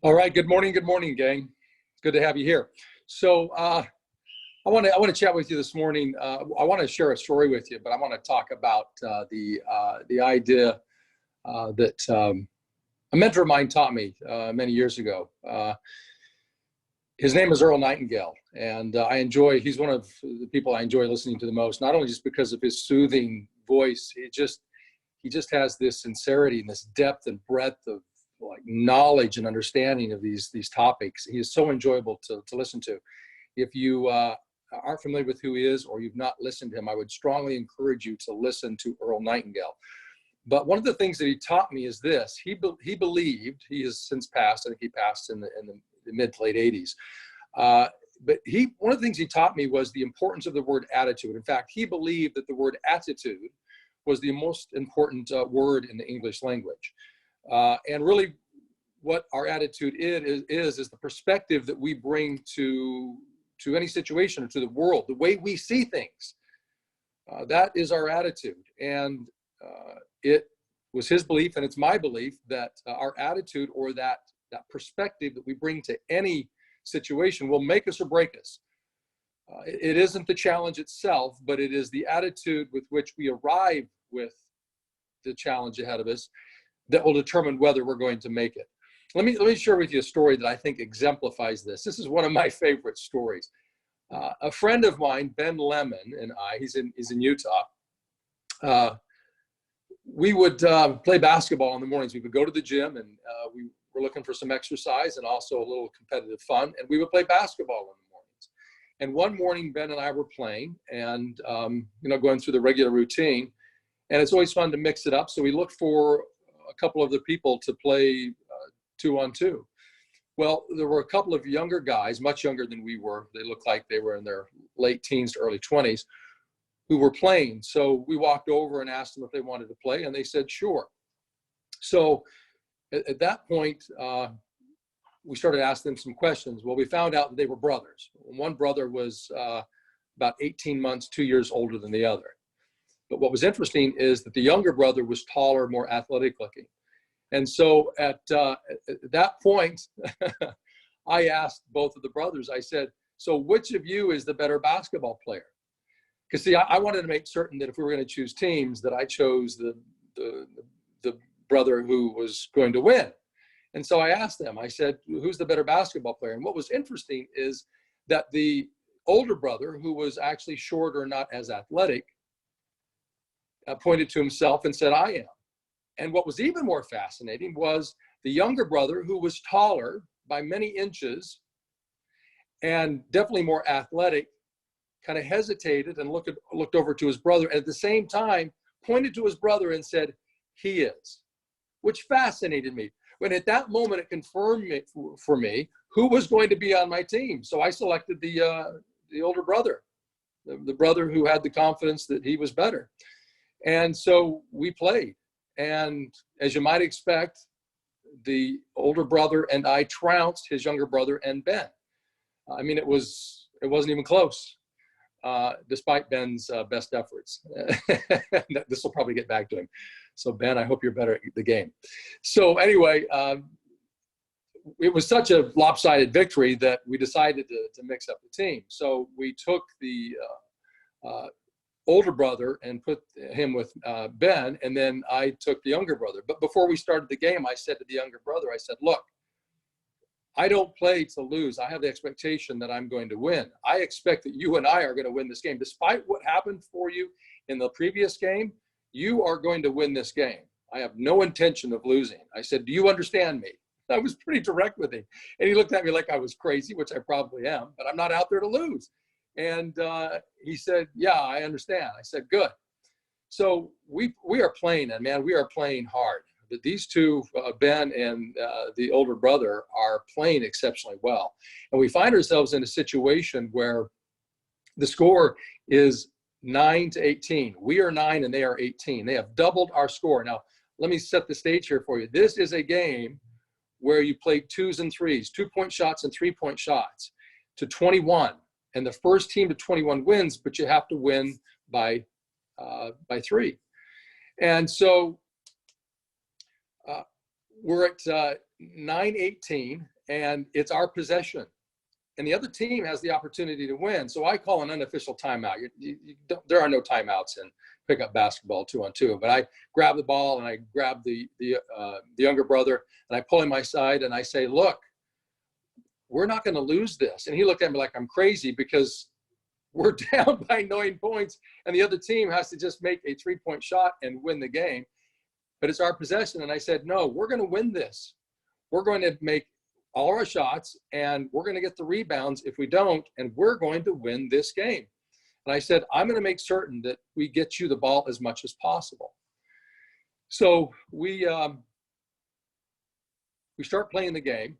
All right. Good morning, gang. Good to have you here. So I want to chat with you this morning. I want to share a story with you, but I want to talk about the idea that a mentor of mine taught me many years ago. His name is Earl Nightingale, and he's one of the people I enjoy listening to the most. Not only just because of his soothing voice, he just has this sincerity and this depth and breadth of like knowledge and understanding of these topics. He is so enjoyable to listen to. If you aren't familiar with who he is, or you've not listened to him, I would strongly encourage you to listen to Earl Nightingale. But one of the things that he taught me is this: he believed, he has since passed. I think he passed in the mid to late 80s. But one of the things he taught me was the importance of the word attitude. In fact, he believed that the word attitude was the most important word in the English language. And really what our attitude is the perspective that we bring to any situation or to the world, the way we see things. That is our attitude. And it was his belief, and it's my belief, that our attitude, or that perspective that we bring to any situation, will make us or break us. It isn't the challenge itself, but it is the attitude with which we arrive with the challenge ahead of us that will determine whether we're going to make it. Let me share with you a story that I think exemplifies this. This is one of my favorite stories. A friend of mine, Ben Lemon, and he's in Utah. We would play basketball in the mornings. We would go to the gym, and we were looking for some exercise and also a little competitive fun. And we would play basketball in the mornings. And one morning, Ben and I were playing, and going through the regular routine. And it's always fun to mix it up. So we looked for a couple of the people to play 2-on-2. Well, there were a couple of younger guys, much younger than we were. They looked like they were in their late teens to early 20s, who were playing. So we walked over and asked them if they wanted to play, and they said, sure. So at that point, we started asking them some questions. Well, we found out that they were brothers. One brother was about 18 months, 2 years older than the other. But what was interesting is that the younger brother was taller, more athletic looking. And so at that point, I asked both of the brothers, I said, so which of you is the better basketball player? Because see, I wanted to make certain that if we were going to choose teams, that I chose the brother who was going to win. And so I asked them, I said, who's the better basketball player? And what was interesting is that the older brother, who was actually shorter, not as athletic, pointed to himself and said, I am. And what was even more fascinating was the younger brother, who was taller by many inches and definitely more athletic, kind of hesitated and looked over to his brother, and at the same time pointed to his brother and said, he is, which fascinated me. When at that moment it confirmed for me who was going to be on my team. So I selected the older brother, the brother who had the confidence that he was better. And so we played. And as you might expect, the older brother and I trounced his younger brother and Ben. I mean, it wasn't even close, despite Ben's best efforts. This will probably get back to him. So Ben, I hope you're better at the game. So anyway, it was such a lopsided victory that we decided to mix up the team. So we took the older brother and put him with Ben, and then I took the younger brother. But before we started the game, I said to the younger brother, I said, look, I don't play to lose. I have the expectation that I'm going to win. I expect that you and I are going to win this game. Despite what happened for you in the previous game, you are going to win this game. I have no intention of losing. I said, do you understand me? I was pretty direct with him. And he looked at me like I was crazy, which I probably am, but I'm not out there to lose. And he said, yeah, I understand. I said, good. So we are playing, and man, we are playing hard. But these two, Ben and the older brother, are playing exceptionally well. And we find ourselves in a situation where the score is 9-18. We are 9 and they are 18. They have doubled our score. Now, let me set the stage here for you. This is a game where you play 2s and 3s, 2-point shots and 3-point shots to 21. And the first team to 21 wins, but you have to win by 3. And so we're at 9-18, and it's our possession. And the other team has the opportunity to win. So I call an unofficial timeout. There are no timeouts in pickup basketball 2-on-2. But I grab the ball and I grab the younger brother and I pull him my side and I say, look, we're not going to lose this. And he looked at me like I'm crazy because we're down by 9 points and the other team has to just make a 3-point shot and win the game. But it's our possession. And I said, no, we're going to win this. We're going to make all our shots and we're going to get the rebounds if we don't, and we're going to win this game. And I said, I'm going to make certain that we get you the ball as much as possible. So we start playing the game,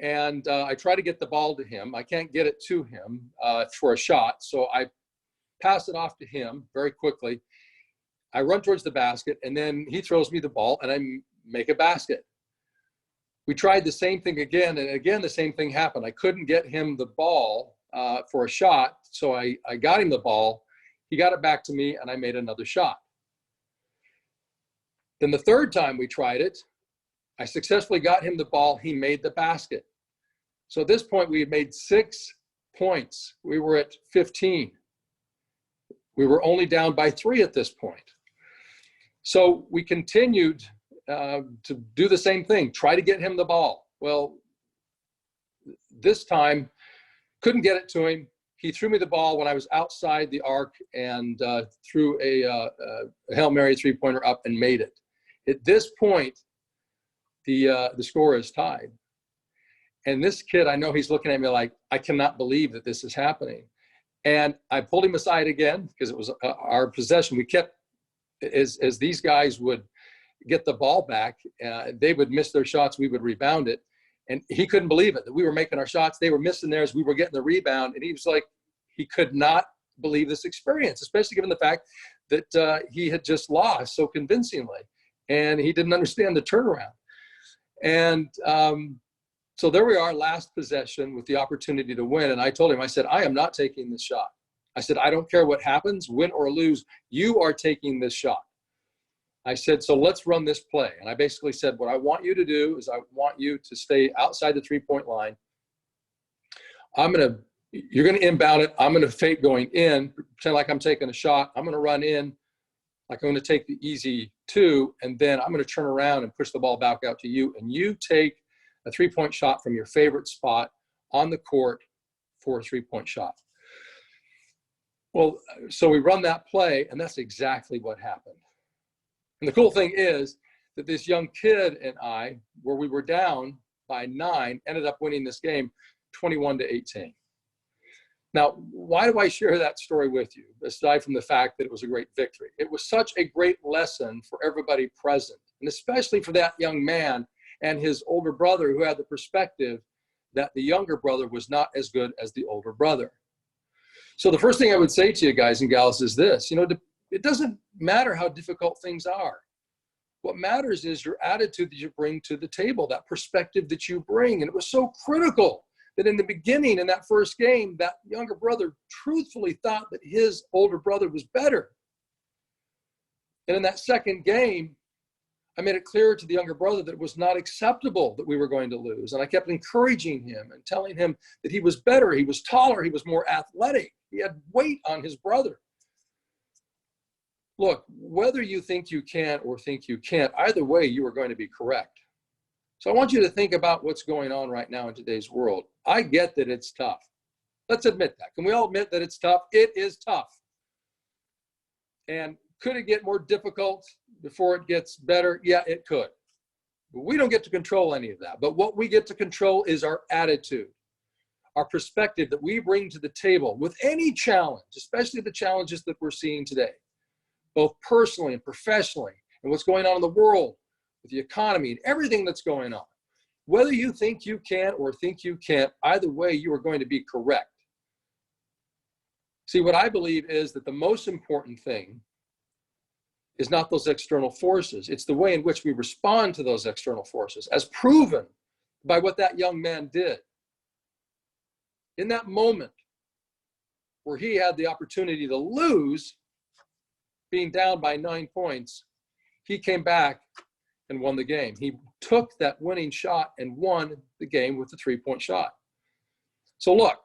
and I try to get the ball to him. I can't get it to him for a shot, so I pass it off to him very quickly. I run towards the basket, and then he throws me the ball, and I make a basket. We tried the same thing again, and again the same thing happened. I couldn't get him the ball for a shot, so I got him the ball. He got it back to me, and I made another shot. Then the third time we tried it, I successfully got him the ball. He made the basket. So at this point, we had made 6 points. We were at 15. We were only down by 3 at this point. So we continued to do the same thing, try to get him the ball. Well, this time, couldn't get it to him. He threw me the ball when I was outside the arc and threw a Hail Mary 3-pointer up and made it. At this point, the score is tied. And this kid, I know he's looking at me like, I cannot believe that this is happening. And I pulled him aside again because it was our possession. We kept, as these guys would get the ball back, they would miss their shots, we would rebound it. And he couldn't believe it, that we were making our shots, they were missing theirs, we were getting the rebound. And he was like, he could not believe this experience, especially given the fact that he had just lost so convincingly. And he didn't understand the turnaround. And so there we are, last possession with the opportunity to win. And I told him, I said, I am not taking this shot. I said, I don't care what happens, win or lose, you are taking this shot. I said, so let's run this play. And I basically said, what I want you to do is I want you to stay outside the 3-point line. You're going to inbound it. I'm going to fake going in, pretend like I'm taking a shot. I'm going to run in like I'm going to take the easy 2, and then I'm going to turn around and push the ball back out to you. And you take a 3-point shot from your favorite spot on the court for a 3-point shot. Well, so we run that play, and that's exactly what happened. And the cool thing is that this young kid and I, where we were down by 9, ended up winning this game 21-18. Now, why do I share that story with you, aside from the fact that it was a great victory? It was such a great lesson for everybody present, and especially for that young man and his older brother, who had the perspective that the younger brother was not as good as the older brother. So the first thing I would say to you guys and gals is this, it doesn't matter how difficult things are. What matters is your attitude that you bring to the table, that perspective that you bring. And it was so critical that in the beginning, in that first game, that younger brother truthfully thought that his older brother was better. And in that second game, I made it clear to the younger brother that it was not acceptable that we were going to lose. And I kept encouraging him and telling him that he was better, he was taller, he was more athletic, he had weight on his brother. Look, whether you think you can or think you can't, either way, you are going to be correct. So I want you to think about what's going on right now in today's world. I get that it's tough. Let's admit that. Can we all admit that it's tough? It is tough. And could it get more difficult before it gets better? Yeah, it could. But we don't get to control any of that. But what we get to control is our attitude, our perspective that we bring to the table with any challenge, especially the challenges that we're seeing today, both personally and professionally, and what's going on in the world, with the economy and everything that's going on. Whether you think you can or think you can't, either way, you are going to be correct. See, what I believe is that the most important thing is not those external forces. It's the way in which we respond to those external forces, as proven by what that young man did. In that moment where he had the opportunity to lose, being down by 9 points, he came back and won the game. He took that winning shot and won the game with the three-point shot. So look,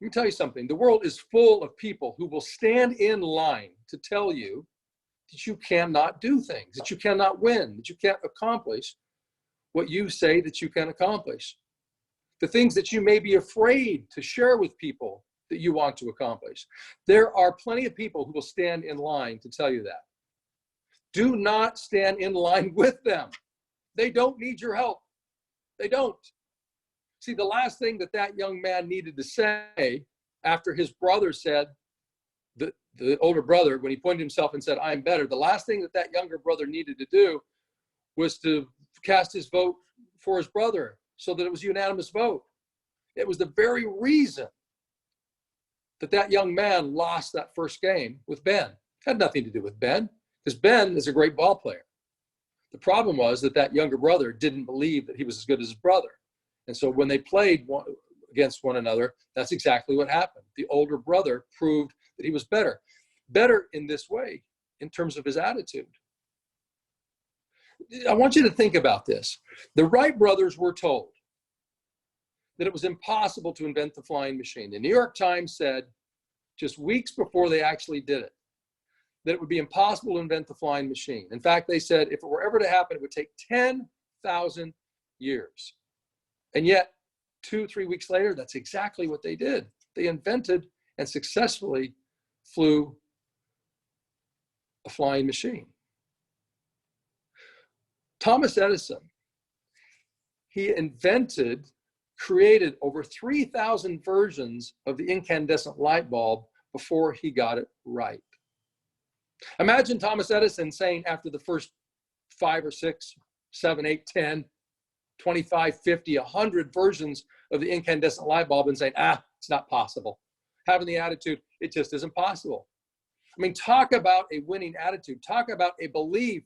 let me tell you something. The world is full of people who will stand in line to tell you that you cannot do things, that you cannot win, that you can't accomplish what you say that you can accomplish. The things that you may be afraid to share with people that you want to accomplish. There are plenty of people who will stand in line to tell you that. Do not stand in line with them. They don't need your help. They don't. See, the last thing that that young man needed to say after his brother said, the older brother, when he pointed himself and said, I'm better, the last thing that that younger brother needed to do was to cast his vote for his brother so that it was a unanimous vote. It was the very reason that that young man lost that first game with Ben. It had nothing to do with Ben, because Ben is a great ball player. The problem was that that younger brother didn't believe that he was as good as his brother. And so when they played against one another, that's exactly what happened. The older brother proved that he was better. Better in this way, in terms of his attitude. I want you to think about this. The Wright brothers were told that it was impossible to invent the flying machine. The New York Times said, just weeks before they actually did it, that it would be impossible to invent the flying machine. In fact, they said if it were ever to happen, it would take 10,000 years. And yet, 2-3 weeks later, that's exactly what they did. They invented and successfully flew a flying machine. Thomas Edison, he created over 3,000 versions of the incandescent light bulb before he got it right. Imagine Thomas Edison saying after the first 5 or 6, 7, 8, 10, 25, 50, 100 versions of the incandescent light bulb and saying, it's not possible. Having the attitude, it just isn't possible. I mean, talk about a winning attitude. Talk about a belief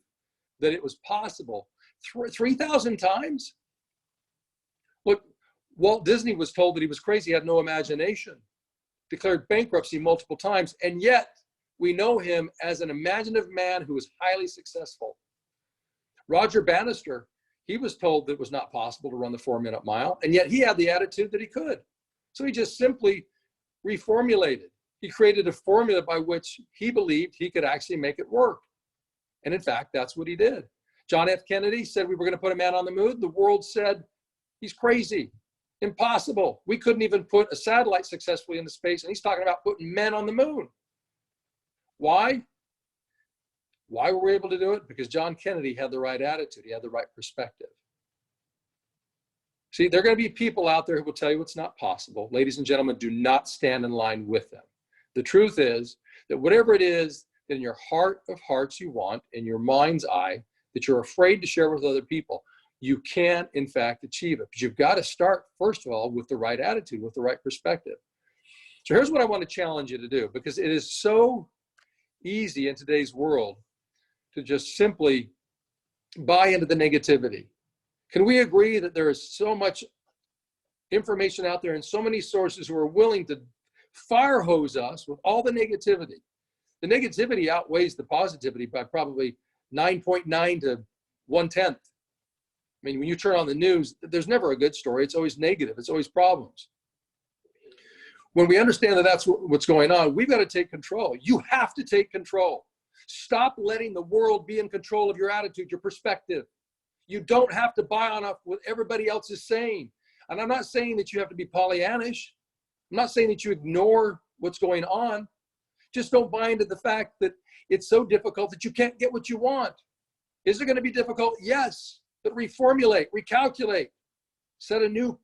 that it was possible. 3,000 times? Look, Walt Disney was told that he was crazy, he had no imagination, declared bankruptcy multiple times, and yet we know him as an imaginative man who was highly successful. Roger Bannister, he was told that it was not possible to run the 4-minute mile, and yet he had the attitude that he could. So he just simply reformulated. He created a formula by which he believed he could actually make it work. And in fact, that's what he did. John F. Kennedy said we were going to put a man on the moon. The world said, he's crazy, impossible. We couldn't even put a satellite successfully into space, and he's talking about putting men on the moon. Why? Why were we able to do it? Because John Kennedy had the right attitude. He had the right perspective. See, there are going to be people out there who will tell you it's not possible. Ladies and gentlemen, do not stand in line with them. The truth is that whatever it is that in your heart of hearts you want, in your mind's eye, that you're afraid to share with other people, you can, in fact, achieve it. But you've got to start, first of all, with the right attitude, with the right perspective. So here's what I want to challenge you to do, because it is so easy in today's world to just simply buy into the negativity. Can we agree that there is so much information out there and so many sources who are willing to fire hose us with all the negativity? The negativity outweighs the positivity by probably 9.9 to 1/10. I mean, when you turn on the news, there's never a good story. It's always negative. It's always problems. When we understand that that's what's going on, we've got to take control. You have to take control. Stop letting the world be in control of your attitude, your perspective. You don't have to buy on up what everybody else is saying. And I'm not saying that you have to be Pollyannish. I'm not saying that you ignore what's going on. Just don't buy into the fact that it's so difficult that you can't get what you want. Is it going to be difficult? Yes. But reformulate, recalculate, set a new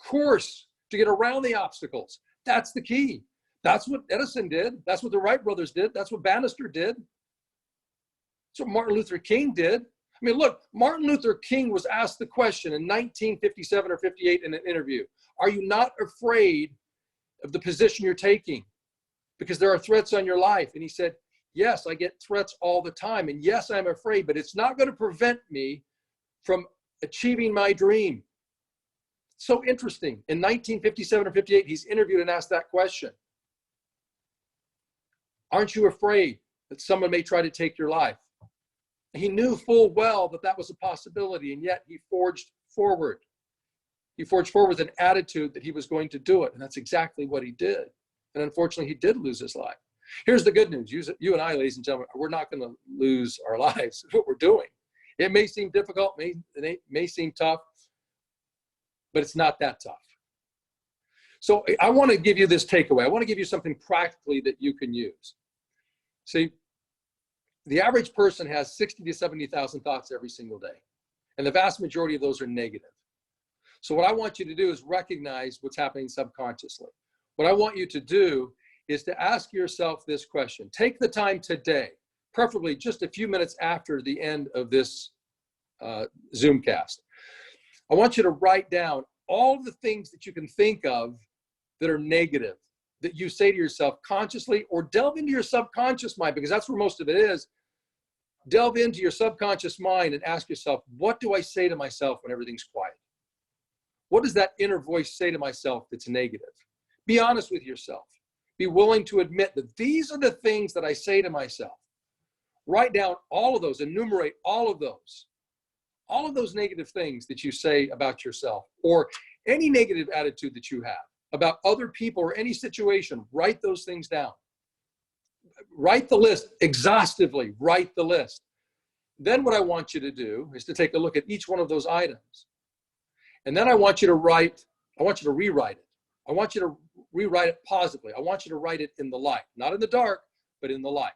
course to get around the obstacles. That's the key. That's what Edison did. That's what the Wright brothers did. That's what Bannister did. That's what Martin Luther King did. I mean, look, Martin Luther King was asked the question in 1957 or 58 in an interview, are you not afraid of the position you're taking? Because there are threats on your life. And he said, yes, I get threats all the time. And yes, I'm afraid, but it's not going to prevent me from achieving my dream. So interesting. In 1957 or 58, he's interviewed and asked that question. Aren't you afraid that someone may try to take your life? He knew full well that that was a possibility, and yet he forged forward. He forged forward with an attitude that he was going to do it, and that's exactly what he did. And unfortunately, he did lose his life. Here's the good news. You and I, ladies and gentlemen, we're not going to lose our lives. It's what we're doing. It may seem difficult, it may seem tough, but it's not that tough. So I want to give you this takeaway. I want to give you something practically that you can use. See, the average person has 60 to 70,000 thoughts every single day, and the vast majority of those are negative. So what I want you to do is recognize what's happening subconsciously. What I want you to do is to ask yourself this question. Take the time today, preferably just a few minutes after the end of this Zoomcast. I want you to write down all the things that you can think of that are negative, that you say to yourself consciously, or delve into your subconscious mind, because that's where most of it is. Delve into your subconscious mind and ask yourself, what do I say to myself when everything's quiet? What does that inner voice say to myself that's negative? Be honest with yourself. Be willing to admit that these are the things that I say to myself. Write down all of those, enumerate all of those negative things that you say about yourself, or any negative attitude that you have about other people or any situation. Write those things down. Write the list exhaustively. Write the list. Then what I want you to do is to take a look at each one of those items. And then I want you to rewrite it. I want you to rewrite it positively. I want you to write it in the light, not in the dark, but in the light.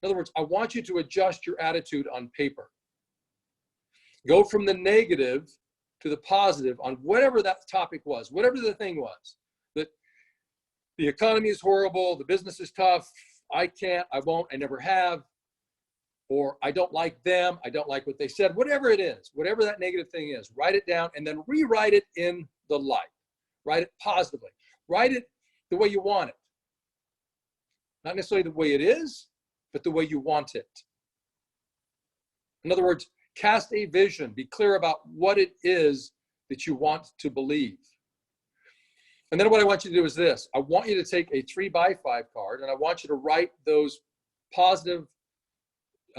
In other words, I want you to adjust your attitude on paper. Go from the negative to the positive on whatever that topic was, whatever the thing was. That the economy is horrible, the business is tough, I can't, I won't, I never have, or I don't like them, I don't like what they said, whatever it is, whatever that negative thing is, write it down and then rewrite it in the light. Write it positively. Write it the way you want it. Not necessarily the way it is, but the way you want it. In other words, cast a vision. Be clear about what it is that you want to believe. And then what I want you to do is this. I want you to take a 3x5 card, and I want you to write those positive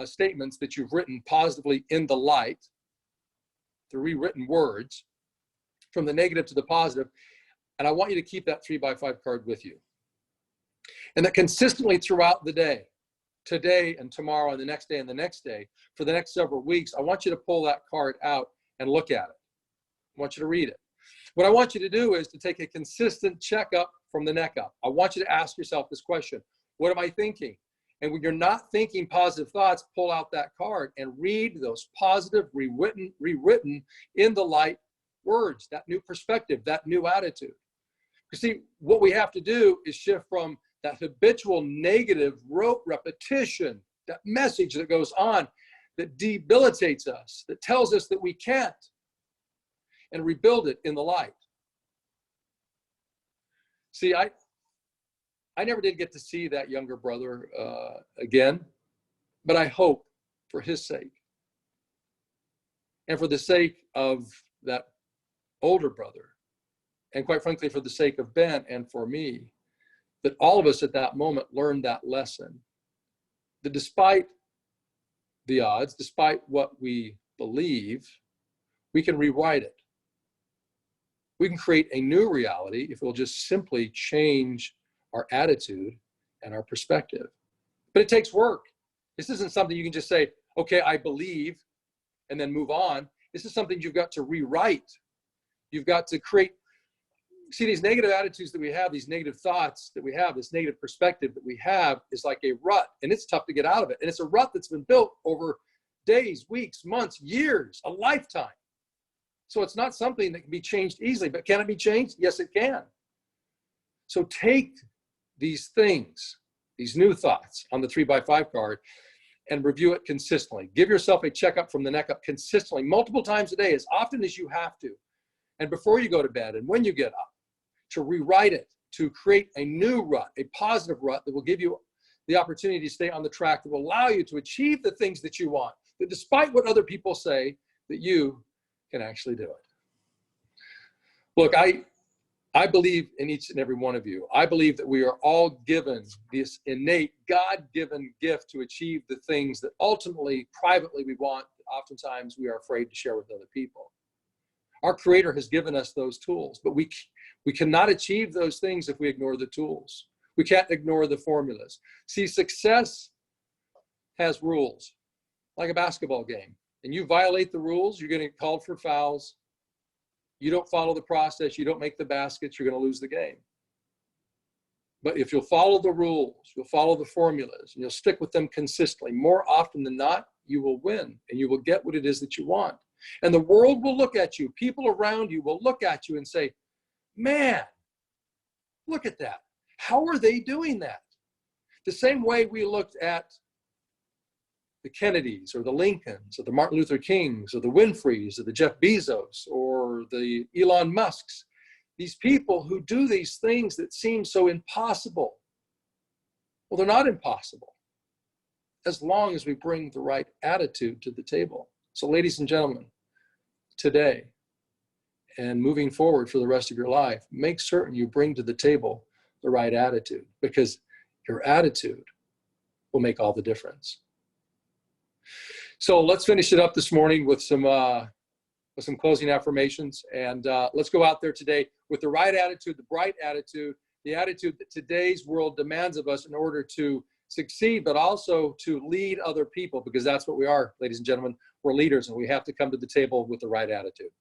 statements that you've written positively in the light, the rewritten words, from the negative to the positive. And I want you to keep that 3x5 card with you. And that consistently throughout the day, today and tomorrow and the next day and the next day, for the next several weeks, I want you to pull that card out and look at it. I want you to read it. What I want you to do is to take a consistent checkup from the neck up. I want you to ask yourself this question: what am I thinking? And when you're not thinking positive thoughts, pull out that card and read those positive, rewritten in the light words, that new perspective, that new attitude. You see, what we have to do is shift from that habitual negative rote repetition, that message that goes on, that debilitates us, that tells us that we can't, and rebuild it in the light. See, I never did get to see that younger brother again, but I hope for his sake and for the sake of that older brother, and quite frankly, for the sake of Ben and for me, that all of us at that moment learned that lesson, that despite the odds, despite what we believe, we can rewrite it. We can create a new reality if we'll just simply change our attitude and our perspective. But it takes work. This isn't something you can just say, okay, I believe, and then move on. This is something you've got to rewrite. You've got to create, see, these negative attitudes that we have, these negative thoughts that we have, this negative perspective that we have is like a rut, and it's tough to get out of it. And it's a rut that's been built over days, weeks, months, years, a lifetime. So it's not something that can be changed easily, but can it be changed? Yes, it can. So take these things, these new thoughts on the 3x5 card, and review it consistently. Give yourself a checkup from the neck up consistently, multiple times a day, as often as you have to. And before you go to bed and when you get up, to rewrite it, to create a new rut, a positive rut that will give you the opportunity to stay on the track, that will allow you to achieve the things that you want, that despite what other people say, that you can actually do it. Look, I I believe in each and every one of you. I believe that we are all given this innate, God-given gift to achieve the things that ultimately, privately, we want. Oftentimes, we are afraid to share with other people. Our Creator has given us those tools, but we cannot achieve those things if we ignore the tools. We can't ignore the formulas. See, success has rules, like a basketball game. And you violate the rules, you're going to get called for fouls. You don't follow the process, you don't make the baskets, you're going to lose the game. But if you'll follow the rules, you'll follow the formulas, and you'll stick with them consistently, more often than not, you will win, and you will get what it is that you want. And the world will look at you, people around you will look at you and say, man, look at that. How are they doing that? The same way we looked at the Kennedys or the Lincolns or the Martin Luther Kings or the Winfreys or the Jeff Bezos or the Elon Musks, these people who do these things that seem so impossible. Well, they're not impossible as long as we bring the right attitude to the table. So ladies and gentlemen, today and moving forward for the rest of your life, make certain you bring to the table the right attitude, because your attitude will make all the difference. So let's finish it up this morning with some closing affirmations, and let's go out there today with the right attitude, the bright attitude, the attitude that today's world demands of us in order to succeed, but also to lead other people, because that's what we are, ladies and gentlemen. We're leaders, and we have to come to the table with the right attitude.